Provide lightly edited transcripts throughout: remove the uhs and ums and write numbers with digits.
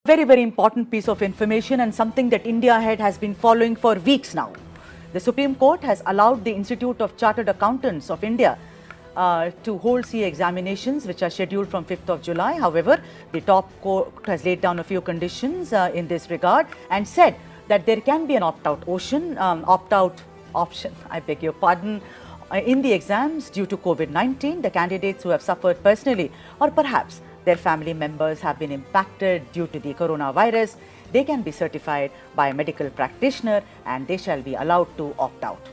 Very, very important piece of information and something that India has been following for weeks now. The Supreme Court has allowed the Institute of Chartered Accountants of India to hold CA examinations which are scheduled from 5th of July. However, the top court has laid down a few conditions in this regard and said that there can be an opt-out option, I beg your pardon, in the exams due to COVID-19. The candidates who have suffered personally or perhaps their family members have been impacted due to the coronavirus, they can be certified by a medical practitioner and they shall be allowed to opt out.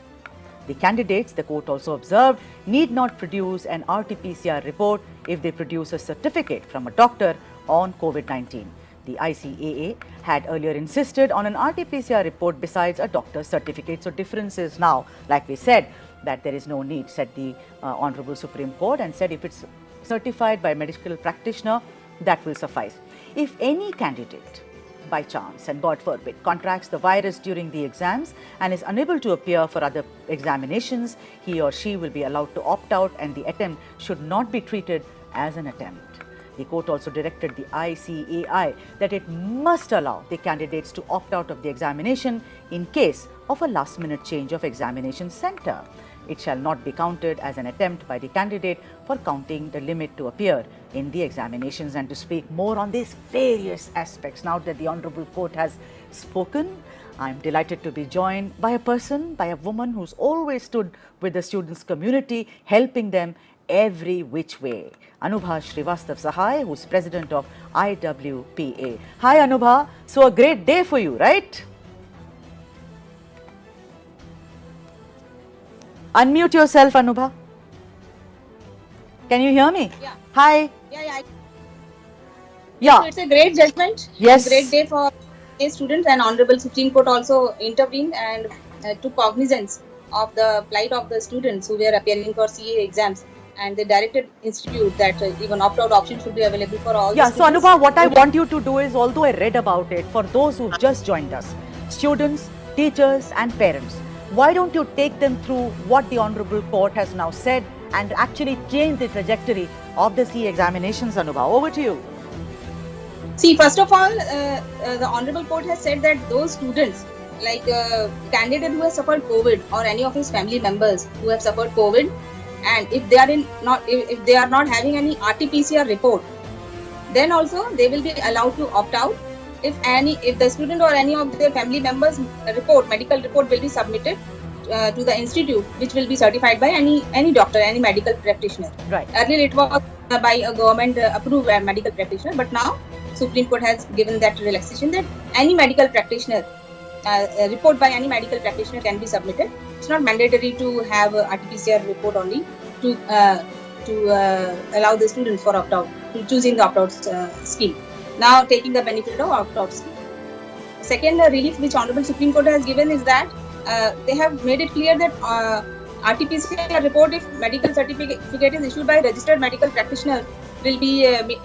The candidates, the court also observed, need not produce an RT-PCR report if they produce a certificate from a doctor on COVID-19. The ICAA had earlier insisted on an RT-PCR report besides a doctor's certificate. So difference is now, like we said, that there is no need, said the Honorable Supreme Court, and said if it's certified by a medical practitioner, that will suffice. If any candidate, by chance and God forbid, contracts the virus during the exams and is unable to appear for other examinations, he or she will be allowed to opt out and the attempt should not be treated as an attempt. The court also directed the ICAI that it must allow the candidates to opt out of the examination in case of a last-minute change of examination center. It shall not be counted as an attempt by the candidate for counting the limit to appear in the examinations. And to speak more on these various aspects, now that the Honorable Court has spoken, I am delighted to be joined by a woman who's always stood with the students' community, helping them every which way. Anubha Srivastav Sahai, who's president of IWPA. Hi Anubha, so a great day for you, right? Unmute yourself, Anubha. Can you hear me? Yeah. Hi. Yeah. Yeah. So it's a great judgment. Yes. Great day for students, and Honorable Supreme Court also intervened and took cognizance of the plight of the students who were appearing for CA exams. And they directed institute that even opt-out option should be available for all. Yeah. So Anubha, what I want you to do is, although I read about it, for those who've just joined us, students, teachers, and parents, why don't you take them through what the Honorable Court has now said and actually change the trajectory of the CA examinations, Anubha? Over to you. See, first of all, the Honorable Court has said that those students, like candidate who has suffered COVID or any of his family members who have suffered COVID, and if they are not having any RT-PCR report, then also they will be allowed to opt out. If the student or any of their family members medical report will be submitted to the institute, which will be certified by any doctor, any medical practitioner. Right. Earlier it was by a government approved medical practitioner, but now Supreme Court has given that relaxation that any medical practitioner report by any medical practitioner can be submitted. It's not mandatory to have a RT-PCR report only to allow the students for opt-out, to choosing the opt-out scheme. Now taking the benefit of opt-out scheme. Second relief which Honorable Supreme Court has given is that they have made it clear that RT-PCR report, if medical certificate is issued by registered medical practitioner, will be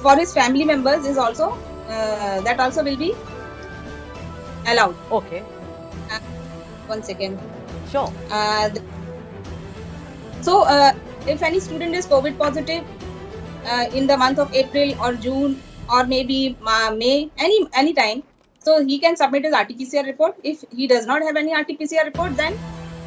for his family members is also that also will be allowed. Okay. 1 second. Sure. So if any student is COVID positive in the month of April or June or maybe May, any time, so he can submit his RT-PCR report. If he does not have any RT-PCR report, then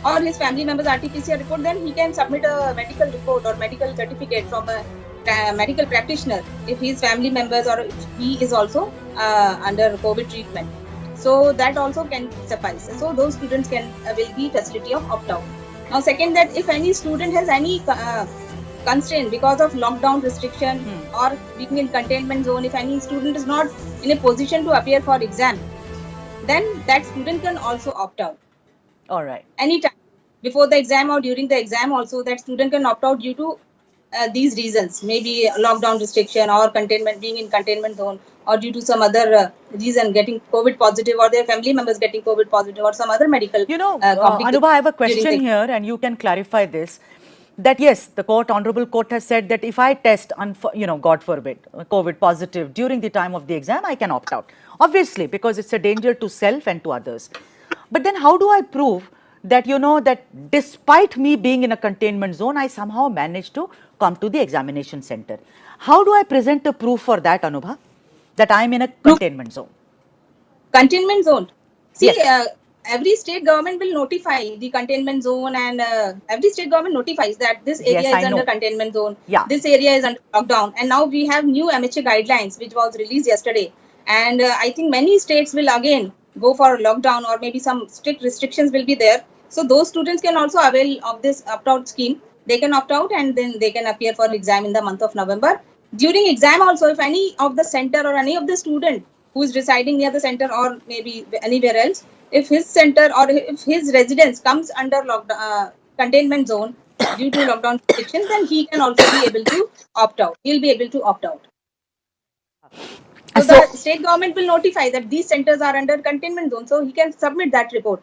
or his family members RT-PCR report, then he can submit a medical report or medical certificate from a medical practitioner if his family members or if he is also under COVID treatment. So that also can suffice. So those students will be facility of opt-out. Now second, that if any student has any constraint because of lockdown restriction or being in containment zone, if any student is not in a position to appear for exam, then that student can also opt out. All right. Anytime before the exam or during the exam also, that student can opt out due to these reasons, maybe lockdown restriction or being in containment zone, or due to some other reason, getting COVID positive or their family members getting COVID positive or some other medical. Anubha, I have a question here and you can clarify this. That yes, the Honorable Court has said that if I test, God forbid, COVID positive during the time of the exam, I can opt out. Obviously, because it's a danger to self and to others. But then how do I prove that, that despite me being in a containment zone, I somehow managed to come to the examination center? How do I present a proof for that, Anubha? that I am in a containment zone. Containment zone. See, Yes. every state government will notify the containment zone, and every state government notifies that this area Yes, is I under know. containment zone, Yeah. this area is under lockdown. And now we have new MHA guidelines, which was released yesterday. And I think many states will again go for lockdown, or maybe some strict restrictions will be there. So those students can also avail of this opt-out scheme. They can opt out, and then they can appear for exam in the month of November. During exam also, if any of the center or any of the student who is residing near the center or maybe anywhere else, if his center or if his residence comes under containment zone due to lockdown restrictions, then he can also be able to opt out. He'll be able to opt out. So So, the state government will notify that these centers are under containment zone, so he can submit that report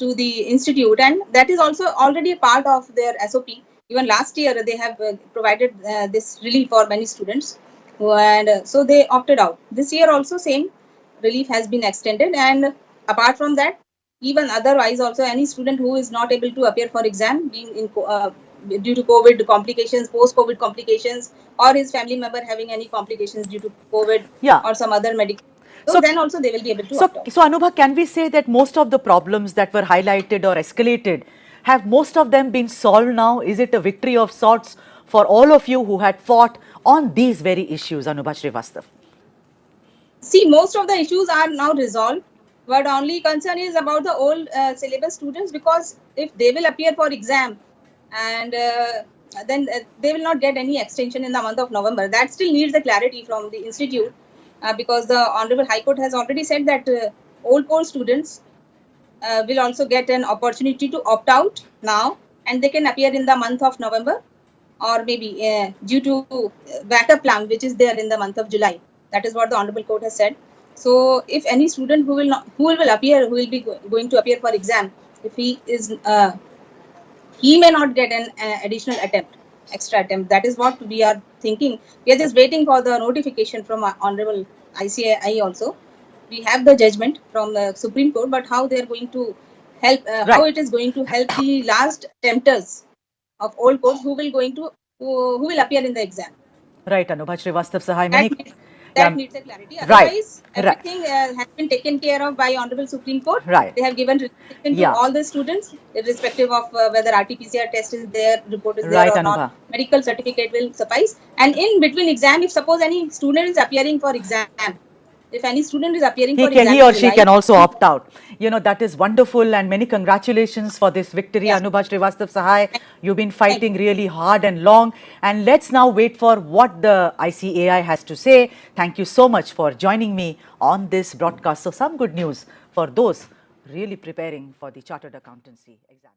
to the institute, and that is also already a part of their SOP. Even last year they have provided this relief for many students, and so they opted out. This year also same relief has been extended, and apart from that, even otherwise also any student who is not able to appear for exam, being in due to COVID complications, post-COVID complications, or his family member having any complications due to COVID yeah. or some other medical, so So, then also they will be able to so, opt out. so Anubha, can we say that most of the problems that were highlighted or escalated, have most of them been solved now? Is it a victory of sorts for all of you who had fought on these very issues, Anubha Srivastav? See, most of the issues are now resolved, but only concern is about the old syllabus students, because if they will appear for exam, and then they will not get any extension in the month of November. That still needs the clarity from the institute, because the Honorable High Court has already said that old core students will also get an opportunity to opt out now, and they can appear in the month of November, or maybe due to backup plan which is there in the month of July. That is what the Honorable Court has said. So if any student who will appear, who will be going to appear for exam, if he is he may not get an additional attempt, extra attempt. That is what we are thinking. We are just waiting for the notification from Honorable ICAI also. We have the judgment from the Supreme Court, but how they are going to help, how it is going to help the last tempters of old courts who will appear in the exam. Right, Anubha Srivastav Sahai. That needs a clarity. Right. Otherwise, everything has been taken care of by Honorable Supreme Court. Right. They have given restriction to all the students, irrespective of whether RT-PCR test is there, report is there or not. Medical certificate will suffice. And in between exam, if suppose any student is appearing for exam, if any student is appearing for exam, he or she can also opt out. You know, that is wonderful, and many congratulations for this victory, Anubha Srivastav Sahai. You've been fighting really hard and long, and let's now wait for what the ICAI has to say. Thank you so much for joining me on this broadcast. So some good news for those really preparing for the Chartered Accountancy exam.